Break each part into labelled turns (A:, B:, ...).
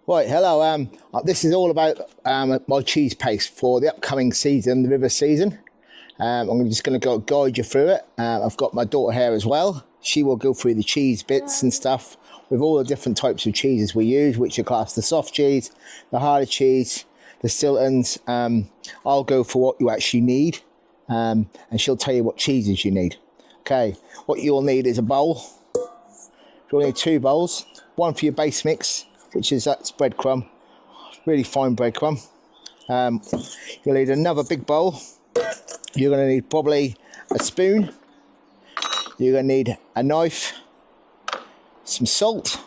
A: Right, hello. This is all about my cheese paste for the upcoming season, the river season. I'm just going to guide you through it. I've got my daughter here as well. She will go through the cheese bits and stuff with all the different types of cheeses we use, which are classed the soft cheese, the harder cheese, the Stiltons. I'll go for what you actually need, and she'll tell you what cheeses you need. Okay, what you'll need is a bowl. You'll need 2 bowls, one for your base mix, which is that breadcrumb, really fine breadcrumb. You'll need another big bowl. You're going to need probably a spoon. You're going to need a knife, some salt,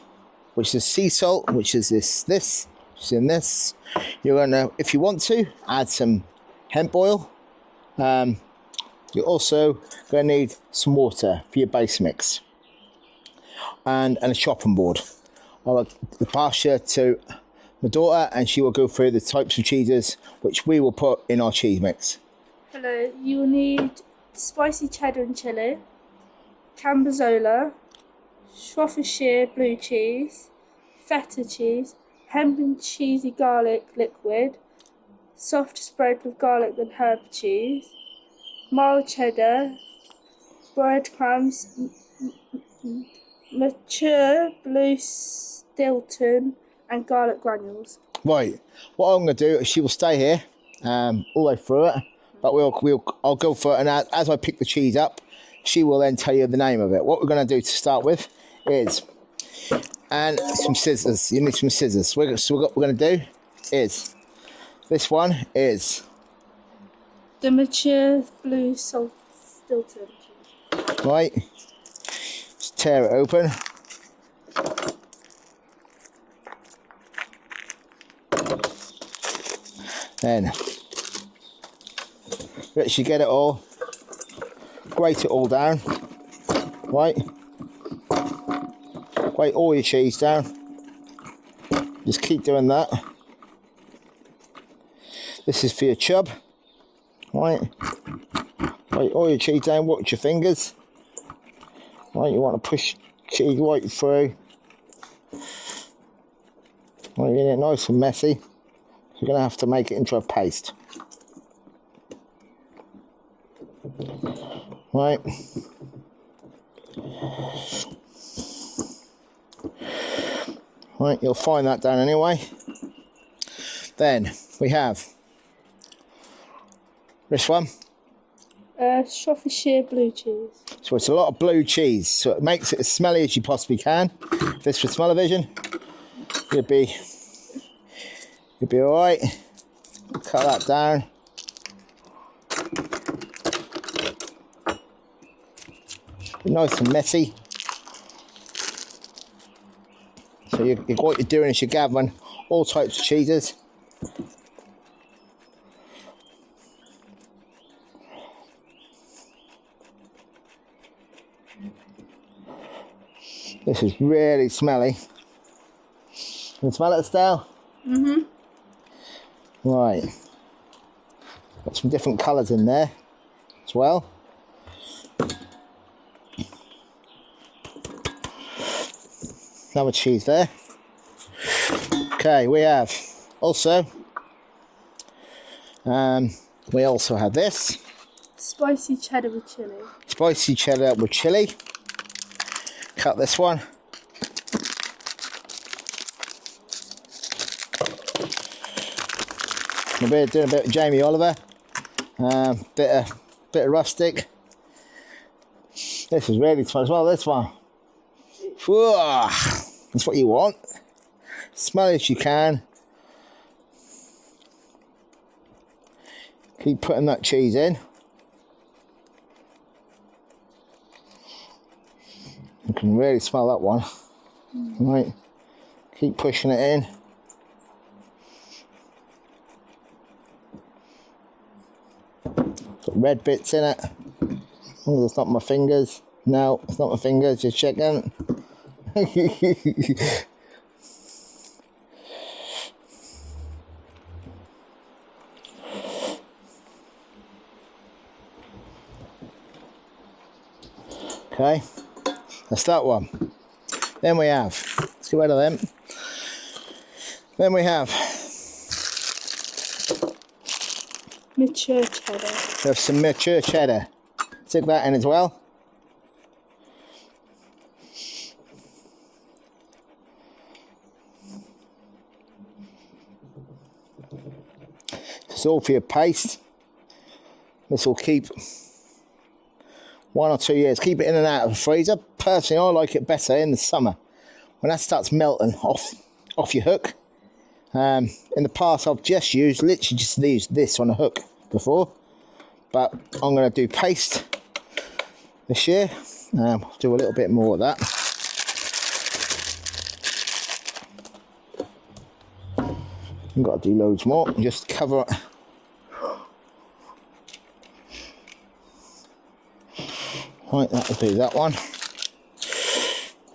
A: which is sea salt, which is this, which is in this. You're going to, if you want to, add some hemp oil. You're also going to need some water for your base mix, and a chopping board. I'll pass you to my daughter and she will go through the types of cheeses which we will put in our cheese mix.
B: Hello, you will need spicy cheddar and chilli, cambozola, shropshire blue cheese, feta cheese, hemp and cheesy garlic liquid, soft spread with garlic and herb cheese, mild cheddar, breadcrumbs, mature blue Stilton, and garlic granules.
A: Right, what I'm going to do is she will stay here all the way through it, but I'll go for it, and as I pick the cheese up, she will then tell you the name of it. What we're going to do to start with is, and some scissors. You need some scissors. So what we're going to do is, this one is
B: the mature blue Stilton.
A: Right, just tear it open. Then lets you get it all, grate it all down, right? Grate all your cheese down. Just keep doing that. This is for your chub, right? Grate all your cheese down, watch your fingers. Right, you want to push cheese right through. Right, get it nice and messy. You're going to have to make it into a paste. Right. Right, you'll find that down anyway. Then we have this one.
B: Shropshire blue cheese.
A: So it's a lot of blue cheese, so it makes it as smelly as you possibly can. If this was smell-o-vision, you'd be all right. Cut that down. Nice and messy. So what you're doing is you're gathering all types of cheeses. This is really smelly. Can you smell it, Estelle?
B: Mm-hmm.
A: Right. Got some different colours in there as well. Another cheese there. Okay, we have also have this.
B: Spicy cheddar with chilli.
A: Spicy cheddar with chilli. Cut this one. We're doing a bit of Jamie Oliver. Bit of rustic. This is really fun as well, this one. Whoa, that's what you want. Smell it as you can. Keep putting that cheese in. You can really smell that one. Right. Keep pushing it in. Got red bits in it. Oh, it's not my fingers. No, it's not my fingers, just checking. Okay, that's that one. Then we have, let's get rid of them. Then we have
B: Mature cheddar.
A: some mature cheddar. Stick that in as well. It's all for your paste. This will keep 1 or 2 years. Keep it in and out of the freezer. Personally, I like it better in the summer when that starts melting off your hook. In the past, I've literally just used this on a hook before, but I'm going to do paste this year. Do a little bit more of that. I've got to do loads more. Just cover it. Right, that'll do that one.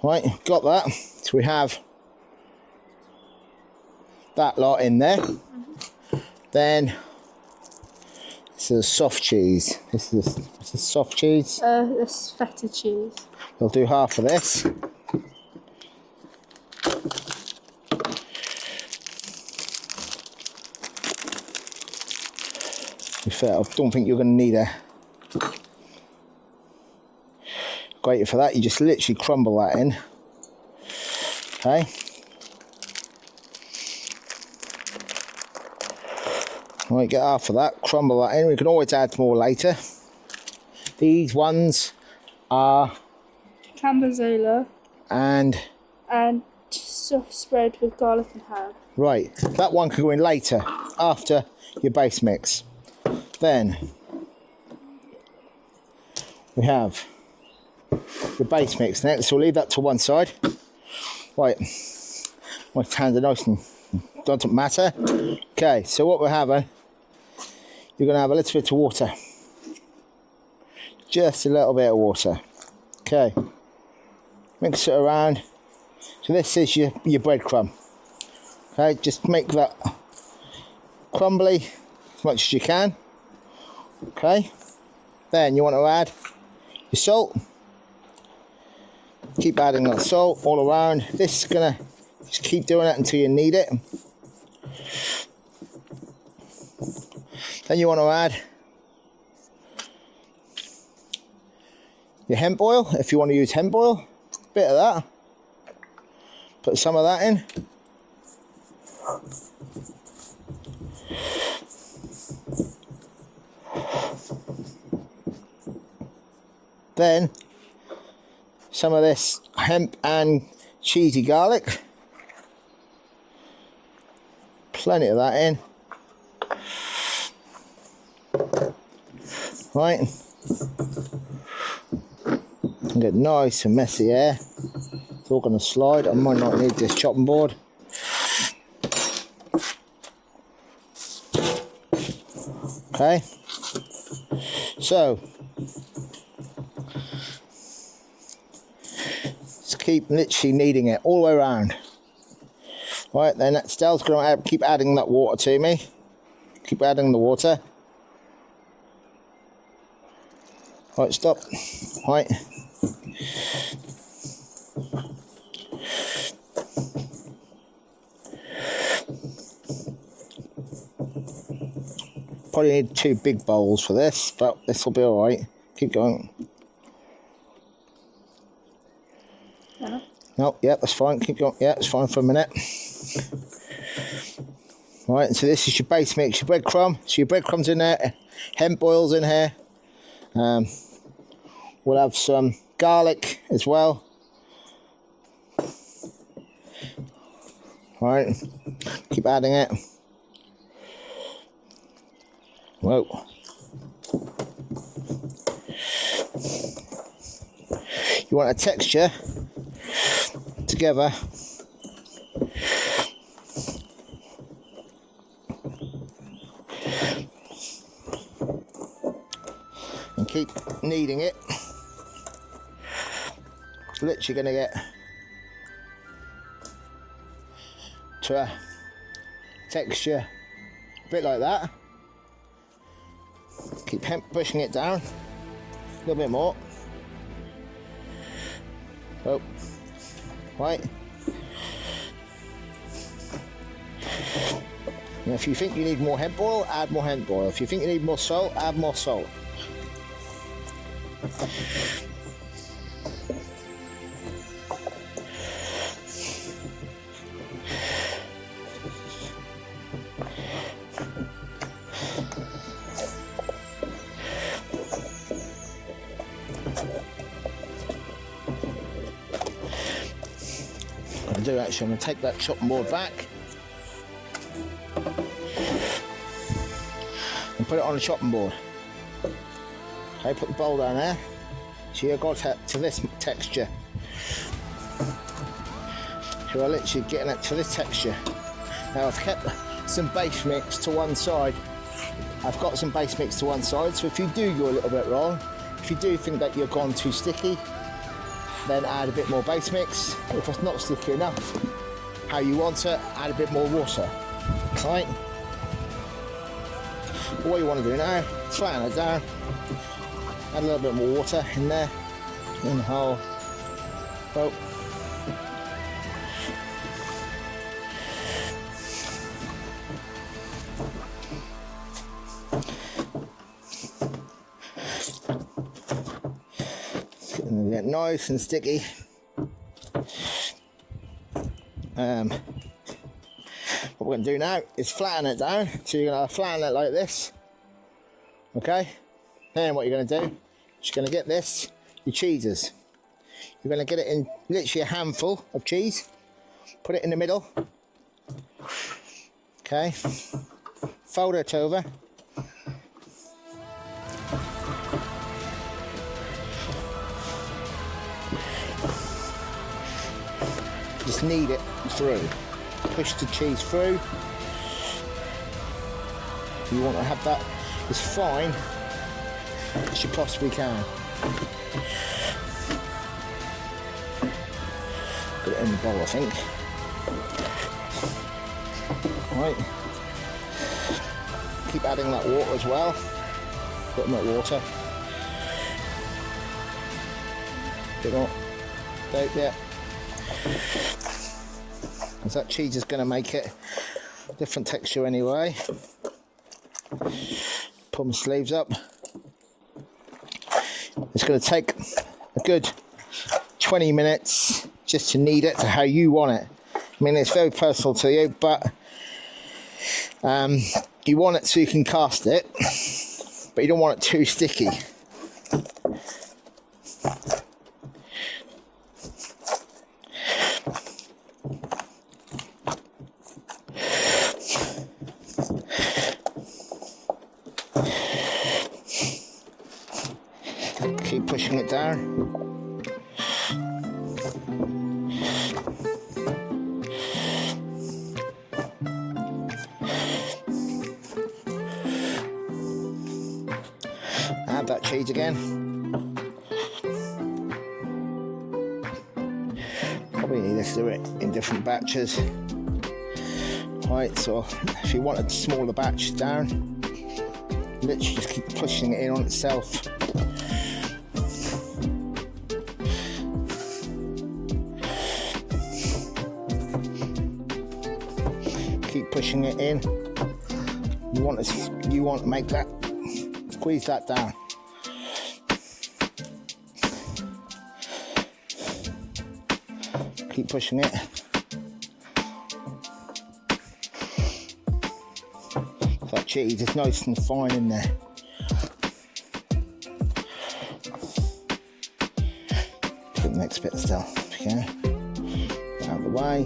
A: Right, got that. So we have that lot in there. Then this is soft cheese. This is soft cheese.
B: This feta cheese.
A: We'll do half of this. To be fair, I don't think you're going to need a grater for that. You just literally crumble that in. Okay. Right, get half of that, crumble that in. We can always add more later. These ones are
B: Cambozola.
A: and
B: Soft spread with garlic and herb.
A: right, that one can go in later after your base mix. Then we have the base mix next, so we'll leave that to one side. Right, my hands are nice and doesn't matter. Okay, so what we're having, you're going to have a little bit of water. Just a little bit of water. Okay, mix it around. So this is your breadcrumb. Okay, just make that crumbly as much as you can. Okay, then you want to add your salt. Keep adding that salt all around. This is gonna just keep doing it until you need it. Then you want to add your hemp oil, if you want to use hemp oil. Bit of that. Put some of that in. Then some of this hemp and cheesy garlic. Plenty of that in. Right. And get nice and messy here. It's all going to slide. I might not need this chopping board. Okay. So just keep literally kneading it all the way around. Right, then Stell's going to keep adding that water to me. Keep adding the water. Right, stop. Right. Probably need 2 big bowls for this, but this will be all right. Keep going.
B: Yeah.
A: No, yeah, that's fine. Keep going. Yeah, it's fine for a minute. Right, so this is your base mix, your breadcrumb. So your breadcrumb's in there, hemp oil's in here. We'll have some garlic as well. Right, keep adding it. Whoa. You want a texture together. And keep kneading it. It's literally going to get to a texture a bit like that. Keep pushing it down a little bit more. Oh, right. Now, if you think you need more hemp oil, add more hemp oil. If you think you need more salt, add more salt. I'm going to take that chopping board back and put it on the chopping board. Okay, put the bowl down there. So you've got to this texture. So I'm literally getting it to this texture. Now I've kept some base mix to one side. I've got some base mix to one side, so if you do go a little bit wrong, if you do think that you've gone too sticky, then add a bit more base mix. If it's not sticky enough, how you want it, add a bit more water. Right? But what you want to do now is flatten it down, add a little bit more water in there, in the whole boat. Get nice and sticky. What we're going to do now is flatten it down. So you're going to flatten it like this. Okay? Then what you're going to do is you're going to get this, your cheeses. You're going to get it in literally a handful of cheese. Put it in the middle. Okay? Fold it over. Just knead it through. Push the cheese through. You want to have that as fine as you possibly can. Put it in the bowl, I think. Right. Keep adding that water as well. Bit more water. Bit more. Yeah. Because that cheese is going to make it a different texture anyway. Pull my sleeves up. It's going to take a good 20 minutes just to knead it to how you want it. I mean, it's very personal to you, but you want it so you can cast it, but you don't want it too sticky. Keep pushing it down. Add that cheese again. Probably need to do it in different batches. Right, so if you want a smaller batch down, literally just keep pushing it in on itself. Keep pushing it in. You want to make that, squeeze that down. Keep pushing it. That cheese is nice and fine in there. Put the next bit still. Okay. Out of the way.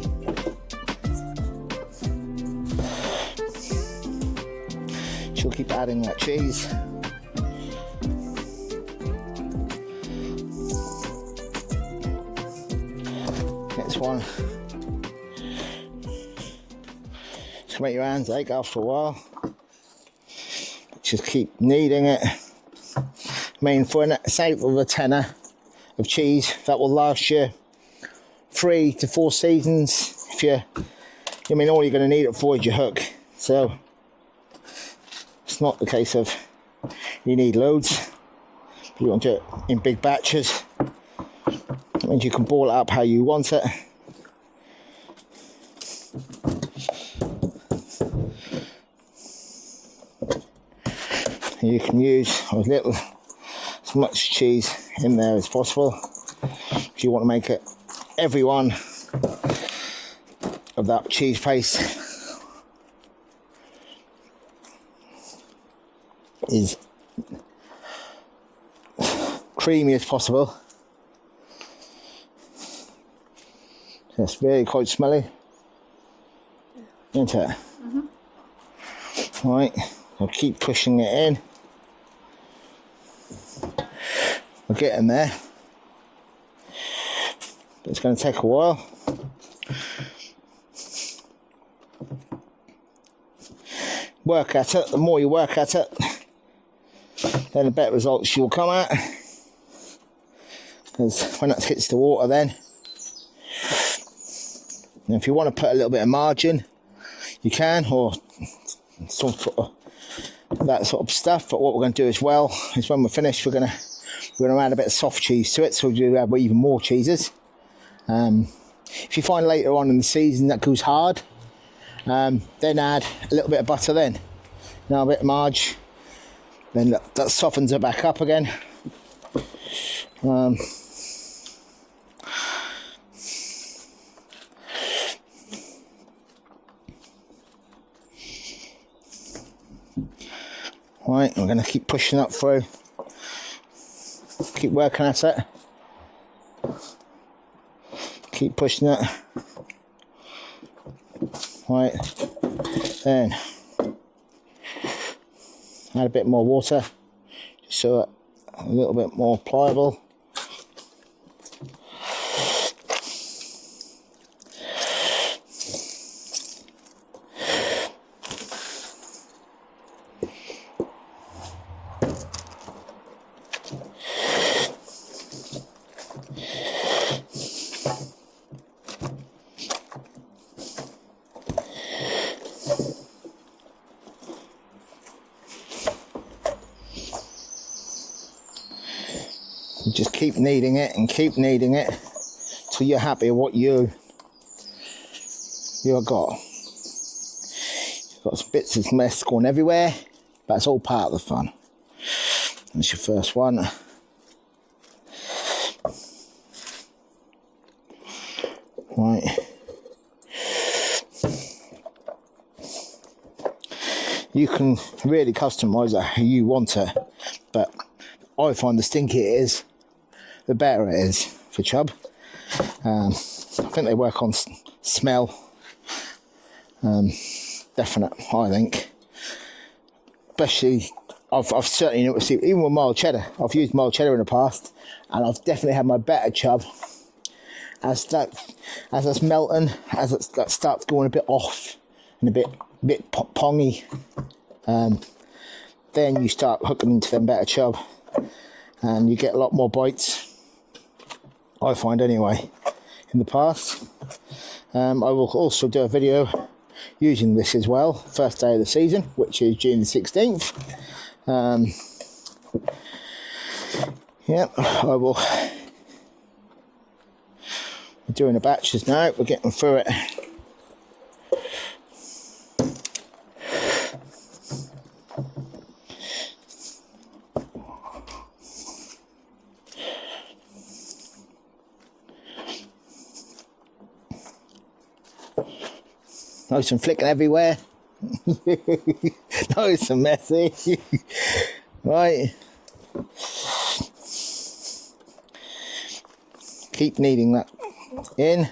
A: She'll keep adding that cheese. Next one. Just make your hands ache after a while. Just keep kneading it. I mean, for a sake of a tenner of cheese, that will last you 3 to 4 seasons. If you, I mean, all you're going to need it for is your hook. So it's not the case of you need loads. You want to do it in big batches. That means you can ball it up how you want it. You can use as much cheese in there as possible. If you want to make it, every one of that cheese paste is creamy as possible. So it's really quite smelly, isn't it? Right, I'll keep pushing it in. We're getting there, but it's going to take a while. Work at it. The more you work at it, then the better results you'll come at. Because when it hits the water, then, and if you want to put a little bit of margin, you can, or some sort of that sort of stuff. But what we're going to do as well is when we're finished, we're going to add a bit of soft cheese to it, so we'll have even more cheeses. If you find later on in the season that goes hard, then add a little bit of butter. Then, now a bit of marge. Then that softens it back up again. Right, we're going to keep pushing up through. Keep working at it. Keep pushing it. Right, then add a bit more water, just so it's a little bit more pliable. Just keep kneading it and keep kneading it till you're happy with what you've got. You've got some bits of mess going everywhere, but it's all part of the fun. That's your first one. Right. You can really customise it how you want it, but I find the stinkier it is, the better it is for chub. I think they work on smell. Definite, I think. Especially, I've certainly noticed it, even with mild cheddar. I've used mild cheddar in the past, and I've definitely had my better chub as it's melting, as that starts going a bit off and a bit pongy. Then you start hooking into them better chub, and you get a lot more bites, I find anyway, in the past. I will also do a video using this as well, first day of the season, which is June the 16th. I will. We're doing the batches now, we're getting through it. Nice and flicking everywhere. Nice and messy. Right. Keep kneading that in.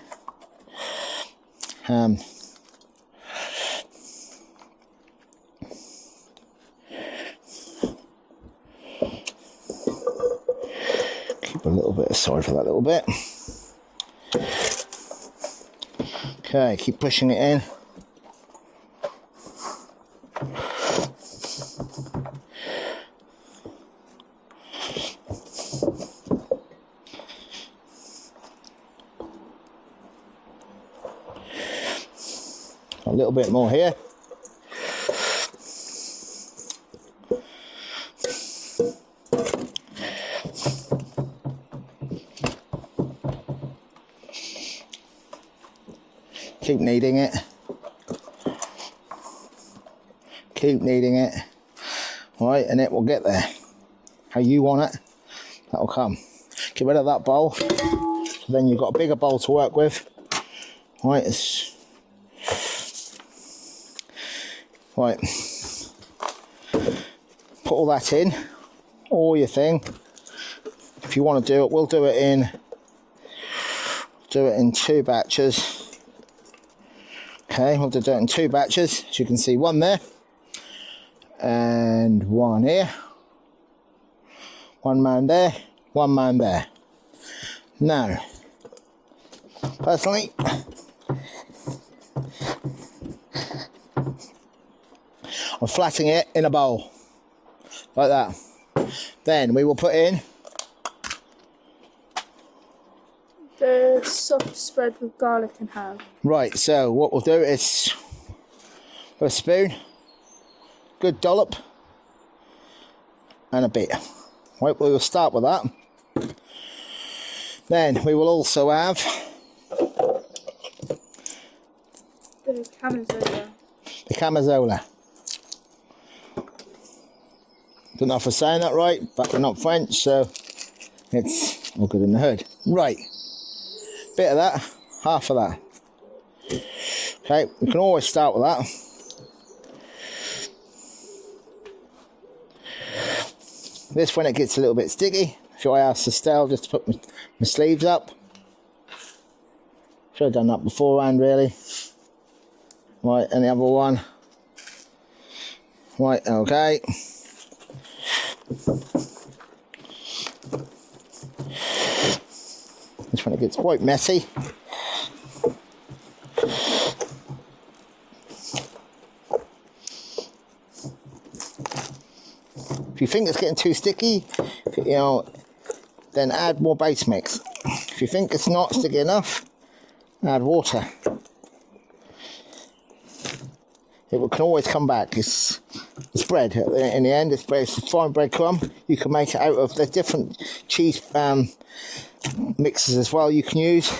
A: Keep a little bit aside for that little bit. Okay, keep pushing it in. A little bit more here. Keep kneading it. Keep kneading it. Right, and it will get there. How you want it, that'll come. Get rid of that bowl. So then you've got a bigger bowl to work with. Right, right. Put all that in, all your thing. If you want to do it, we'll do it in 2 batches. Okay, we'll do it in 2 batches. As you can see, one there and one here. One man there, one man there. Now, personally, I'm flattening it in a bowl like that. Then we will put in
B: the soft spread with garlic and ham.
A: right. So what we'll do is with a spoon, good dollop, and a bit. Right, we will start with that. Then we will also have
B: The cambozola.
A: the cambozola. Don't know if I'm saying that right, but we're not French, so it's all good in the hood. Right, bit of that, half of that. Okay, we can always start with that. This, when it gets a little bit sticky, if I ask the style just to put my sleeves up. Should have done that beforehand, really. Right, and the other one. Right, okay. This one, it gets quite messy. If you think it's getting too sticky, you know, then add more base mix. If you think it's not sticky enough, add water. It can always come back. It's bread. In the end, it's a fine breadcrumb. You can make it out of the different cheese mixes as well you can use.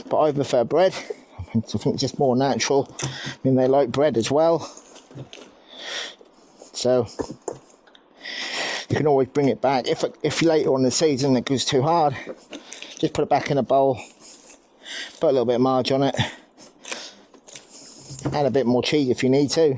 A: But I prefer bread. I think it's just more natural. I mean, they like bread as well. So you can always bring it back. If later on in the season it goes too hard, just put it back in a bowl, put a little bit of marge on it, add a bit more cheese if you need to.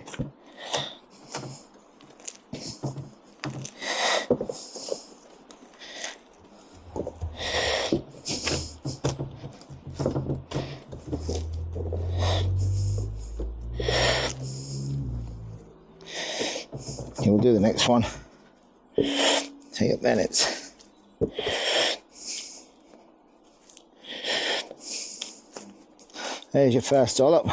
A: We'll do the next one. Take it then. There's your first dollop.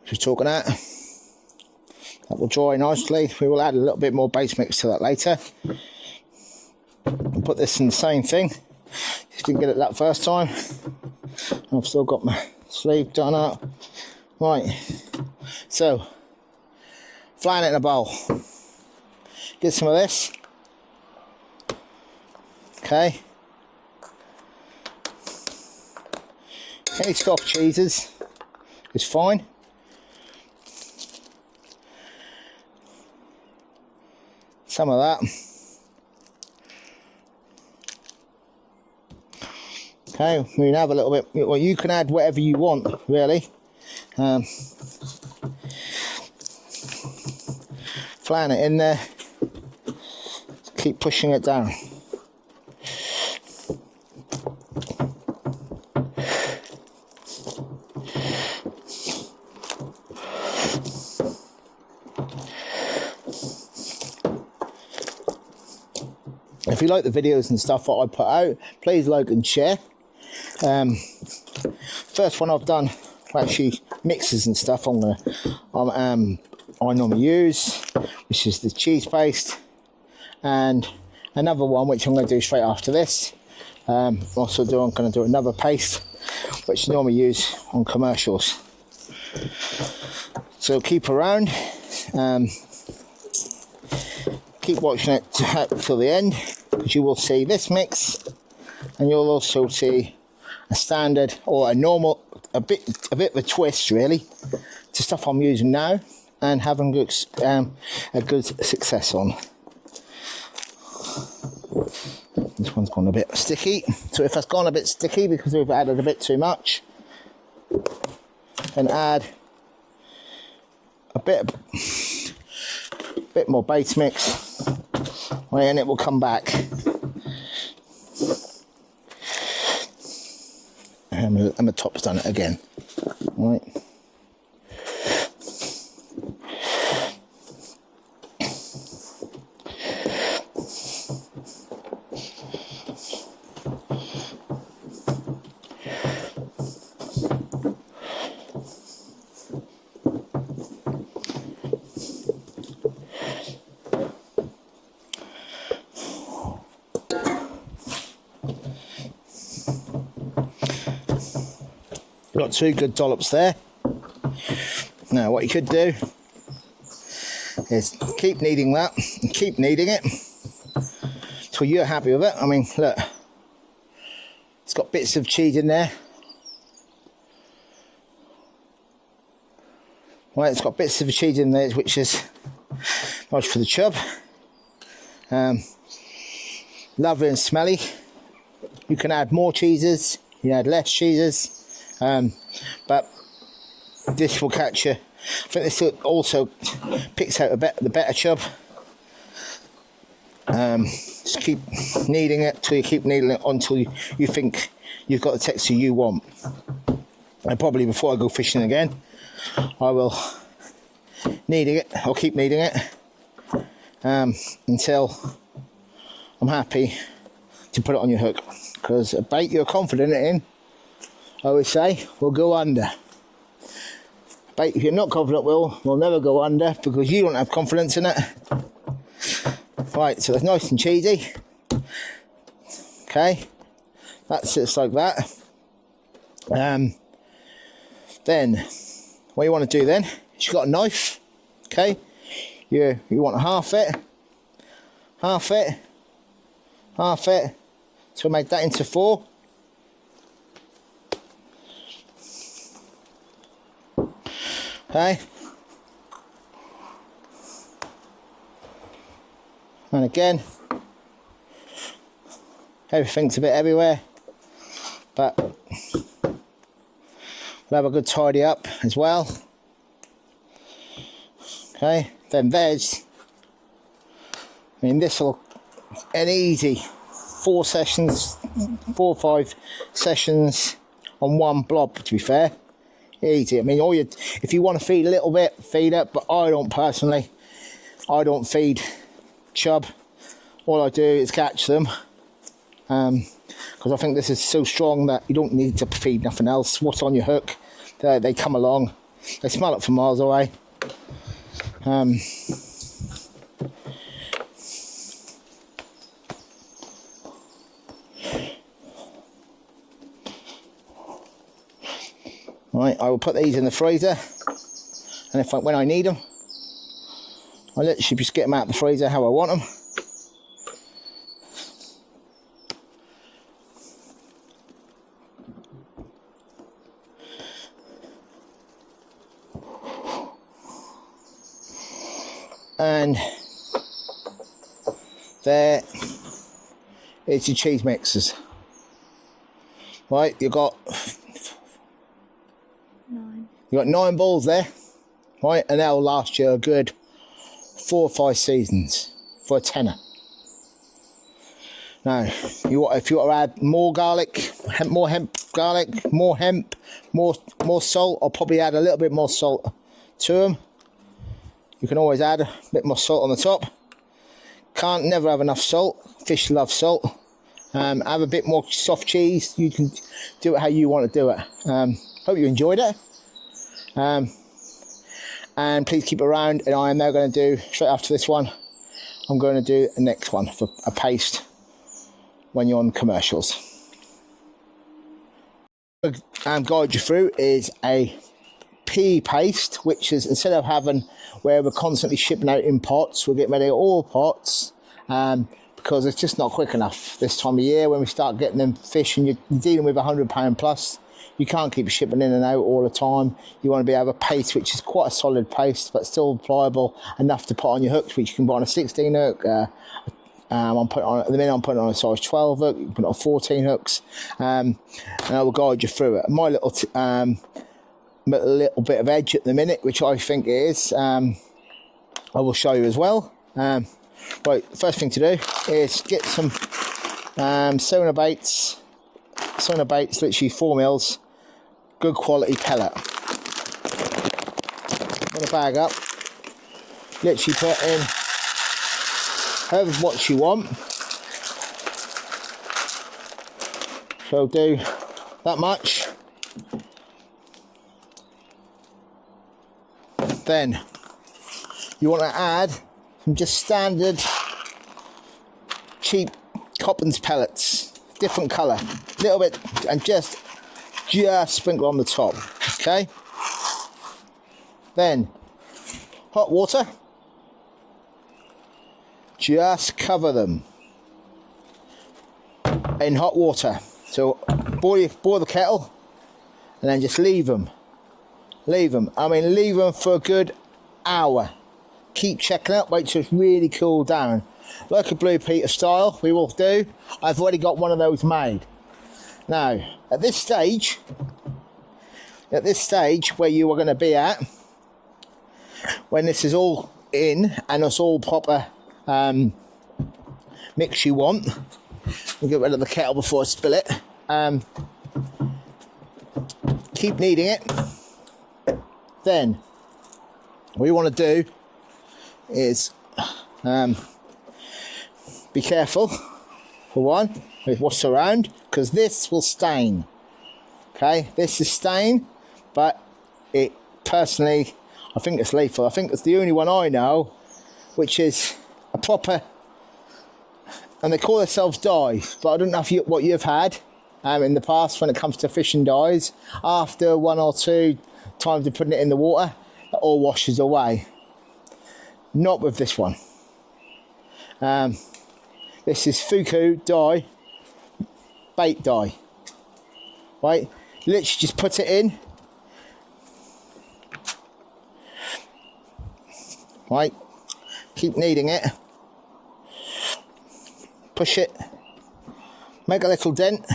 A: Just talking that. That will dry nicely. We will add a little bit more base mix to that later. I'll put this in the same thing. Just didn't get it that first time. I've still got my sleeve done up. Right. So, flatten it in a bowl. Get some of this. Okay. Any soft cheeses is fine. Some of that. Okay, we can have a little bit. Well, you can add whatever you want, really. Flatten it in there. Keep pushing it down. If you like the videos and stuff that I put out, please like and share. First one I've done, actually mixes and stuff I normally use, which is the cheese paste, and another one which I'm going to do straight after this. I'm going to do another paste which I normally use on commercials. So keep around, keep watching it till the end, because you will see this mix, and you'll also see a standard or a normal, a bit of a twist really to stuff I'm using now and having a good success on. This one's gone a bit sticky, so if that's gone a bit sticky because we've added a bit too much, then add a bit more base mix, and it will come back. And the top's done it again. Right. Got 2 good dollops there. Now what you could do is keep kneading that and keep kneading it till you're happy with it. I mean, look, it's got bits of cheese in there. Right, it's got bits of cheese in there, which is nice for the chub. Lovely and smelly. You can add more cheeses, you can add less cheeses. But this will catch you. I think this also picks out the better chub. Just keep kneading it till you keep kneading it until you think you've got the texture you want. And probably before I go fishing again, I will kneading it. I'll keep kneading it until I'm happy to put it on your hook. Because a bait you're confident in, I always say, will go under. Bait, if you're not confident will never go under because you don't have confidence in it. Right, so it's nice and cheesy. Okay, that's just like that. Then, what you want to do then is you've got a knife. Okay, you want to half it. So make that into 4. Okay, and again, everything's a bit everywhere, but we'll have a good tidy up as well. Okay, then veg, I mean this will an easy 4 or 5 sessions on one blob, to be fair. Easy. I mean, if you want to feed a little bit, feed it, but I don't personally. I don't feed chub. All I do is catch them, because I think this is so strong that you don't need to feed nothing else. What's on your hook, they come along. They smell it from miles away. Right, I will put these in the freezer, and when I need them, I literally just get them out of the freezer how I want them. And there is your cheese mixers. Right, you got 9 balls there, right, and that'll last you a good 4 or 5 seasons for a tenner. Now, if you want to add more garlic, more hemp garlic, more hemp, more salt, I'll probably add a little bit more salt to them. You can always add a bit more salt on the top. Never have enough salt. Fish love salt. Have a bit more soft cheese. You can do it how you want to do it. Hope you enjoyed it. And please keep it around, and I am now going to do, straight after this one, I'm going to do the next one for a paste when you're on commercials. Guide you through is a pea paste, which is, instead of having where we're constantly shipping out in pots, we're getting rid of all pots, because it's just not quick enough this time of year when we start getting them fish and you're dealing with £100 plus. You can't keep shipping in and out all the time. You want to be able to have a paste which is quite a solid paste, but still pliable enough to put on your hooks, which you can put on a 16 hook. I'm putting on, at the minute I'm putting on a size 12 hook. You can put it on 14 hooks, and I will guide you through it. My little bit of edge at the minute, which I think it is, I will show you as well. Right, first thing to do is get some sonar baits, literally 4 mils, good quality pellet. Put a bag up, literally put in however much you want. So do that much. Then you want to add some just standard cheap Coppens pellets, different colour, little bit, and just sprinkle on the top. Okay. Then hot water. Just cover them in hot water. So boil the kettle and then just leave them. Leave them for a good hour. Keep checking out, wait till it's really cooled down. Like a Blue Peter style, we will do. I've already got one of those made. Now, at this stage where you are going to be at, when this is all in and it's all proper mix you want, we'll get rid of the kettle before I spill it. Keep kneading it. Then what you want to do is be careful, for one, with what's around, because this will stain. Okay, this is stain, but it personally, I think it's lethal. I think it's the only one I know which is a proper, and they call themselves dyes, but I don't know what you've had in the past when it comes to fishing dyes. After 1 or 2 times of putting it in the water, it all washes away. Not with this one. This is Fuku dye, bait dye. Right, literally just put it in. Right, keep kneading it. Push it. Make a little dent.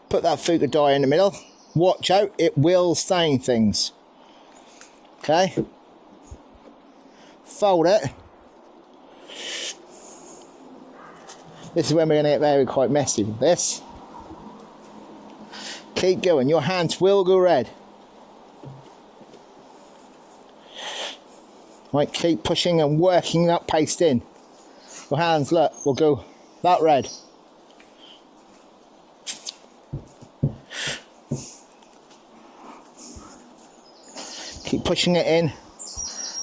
A: Put that Fuka dye in the middle. Watch out, it will stain things. Okay. Fold it. This is when we're going to get very quite messy with this. Keep going. Your hands will go red. Right, keep pushing and working that paste in. Your hands, look, will go that red. Keep pushing it in.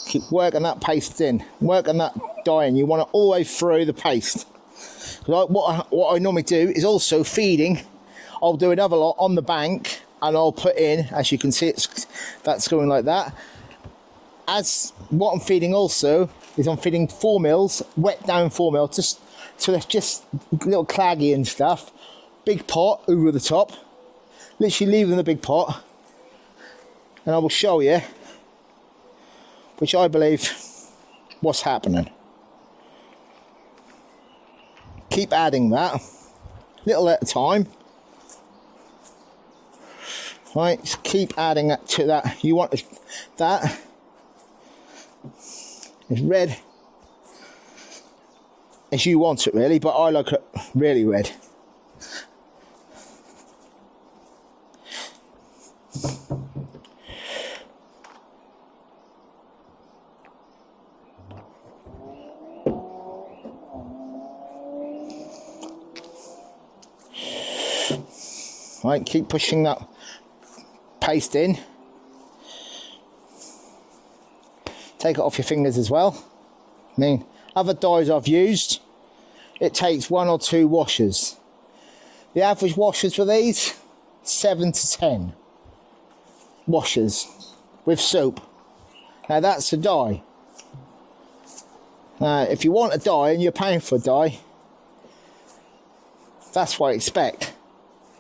A: Keep working that paste in. Working that dye in. You want it all the way through the paste. What I normally do is also feeding. I'll do another lot on the bank and I'll put in, as you can see, that's going like that. As what I'm feeding also is I'm feeding 4 mils, wet down 4 mils, just so they're just a little claggy and stuff. Big pot over the top. Literally leaving the big pot. And I will show you, which I believe what's happening. Keep adding that, little at a time. Right, just keep adding that to that. You want that as red as you want it, really, but I like it really red. Right, keep pushing that paste in. Take it off your fingers as well. I mean, other dyes I've used, it takes 1 or 2 washes. The average washes for these, 7 to 10 washes with soap. Now that's a dye. If you want a dye and you're paying for a dye, That's what I expect.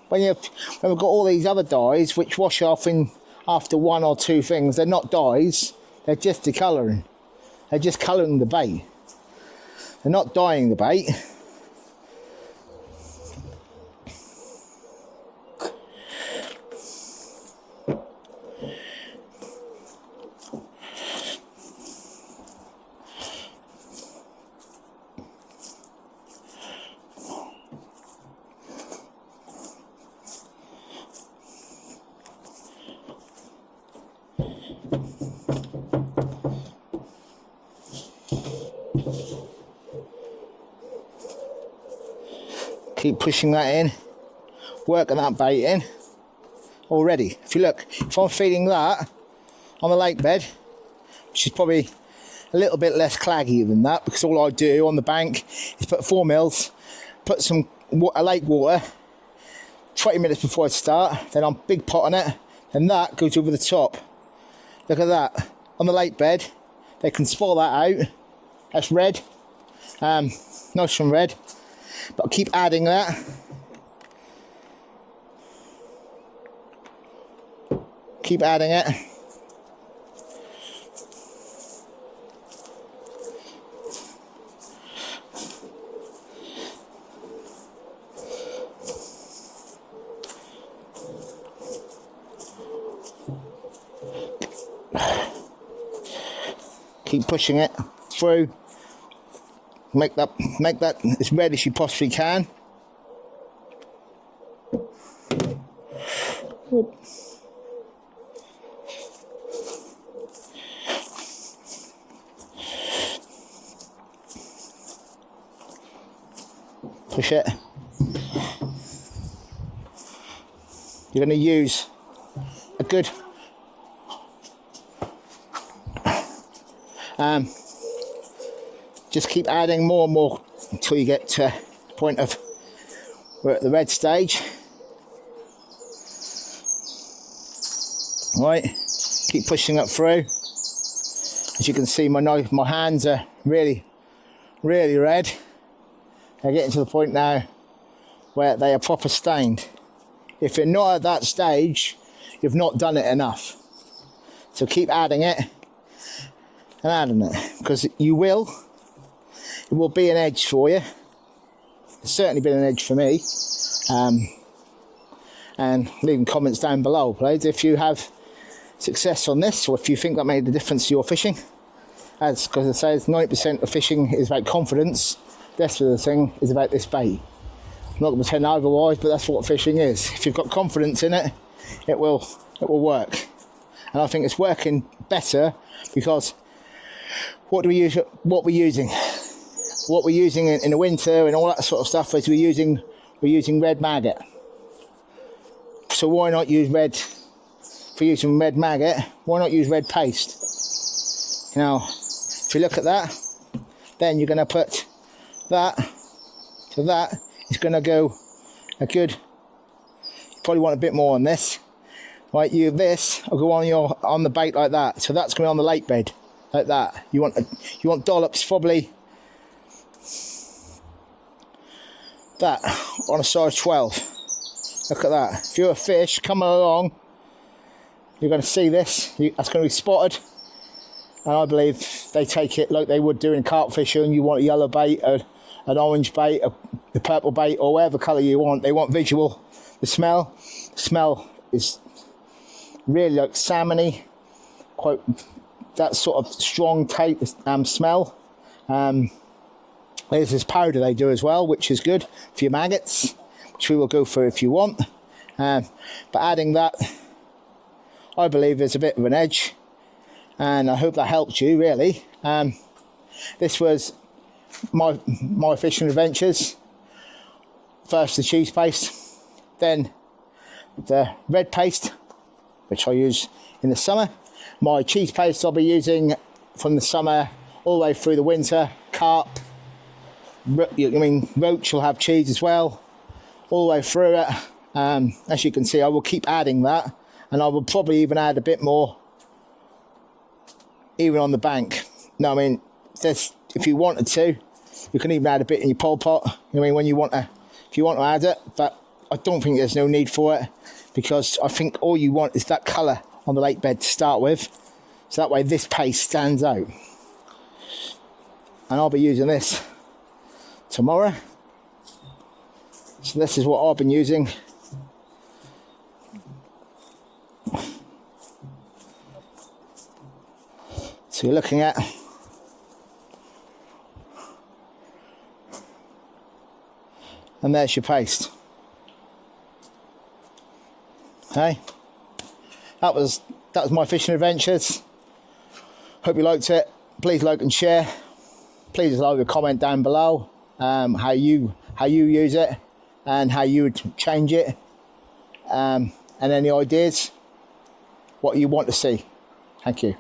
A: When we've got all these other dyes which wash off in after 1 or 2 things, they're not dyes, they're just decolouring. They're just colouring the bait. They're not dyeing the bait. Keep pushing that in, working that bait in. Already, if you look, if I'm feeding that on the lake bed, which is probably a little bit less claggy than that, because all I do on the bank is put 4 mils, put some lake water 20 minutes before I start, then I'm big pot on it, and that goes over the top. Look at that, on the lake bed, they can spoil that out. That's red, nice and red. But I'll keep adding that. Keep adding it. Keep pushing it through. Make that as red as you possibly can. Push it. You're going to use a good just keep adding more and more until you get to the point of we're at the red stage. Right, keep pushing it through. As you can see, my hands are really red. They're getting to the point now where they are proper stained. If you're not at that stage, you've not done it enough. So keep adding it and adding it, because it will be an edge for you. It's certainly been an edge for me. And leaving comments down below, please, if you have success on this, or if you think that made a difference to your fishing. As because it says 90% of fishing is about confidence, the rest of the thing is about this bait. I'm not going to pretend otherwise, but that's what fishing is. If you've got confidence in it, it will work. And I think it's working better because what we're using in the winter and all that sort of stuff is we're using red maggot. So why not use red? For using red maggot, why not use red paste? Now, if you look at that, then you're going to put that to that. It's going to go a good. You probably want a bit more on this. Right, this will go on the bait like that. So that's going to be on the lake bed like that. You want dollops probably that on a size 12. Look at that. If you're a fish coming along, you're going to see this. That's going to be spotted. And I believe they take it like they would do in carp fishing. You want a yellow bait, an orange bait, a purple bait, or whatever colour you want. They want visual. The smell is really like salmony, quite that sort of strong smell. There's this powder they do as well, which is good for your maggots, which we will go for if you want. But adding that, I believe, is a bit of an edge, and I hope that helped you really. This was my fishing adventures. First the cheese paste, then the red paste, which I use in the summer. My cheese paste I'll be using from the summer all the way through the winter. Carp, roach will have cheese as well, all the way through it. As you can see, I will keep adding that, and I will probably even add a bit more even on the bank. No, if you wanted to, you can even add a bit in your pole pot. When you want to if you want to add it, but I don't think there's no need for it, because I think all you want is that colour on the lake bed to start with, so that way this paste stands out. And I'll be using this tomorrow. So this is what I've been using. So you're looking at and there's your paste. Okay, that was my fishing adventures. Hope you liked it. Please like and share. Please leave a comment down below how you use it and how you would change it, and any ideas what you want to see. Thank you.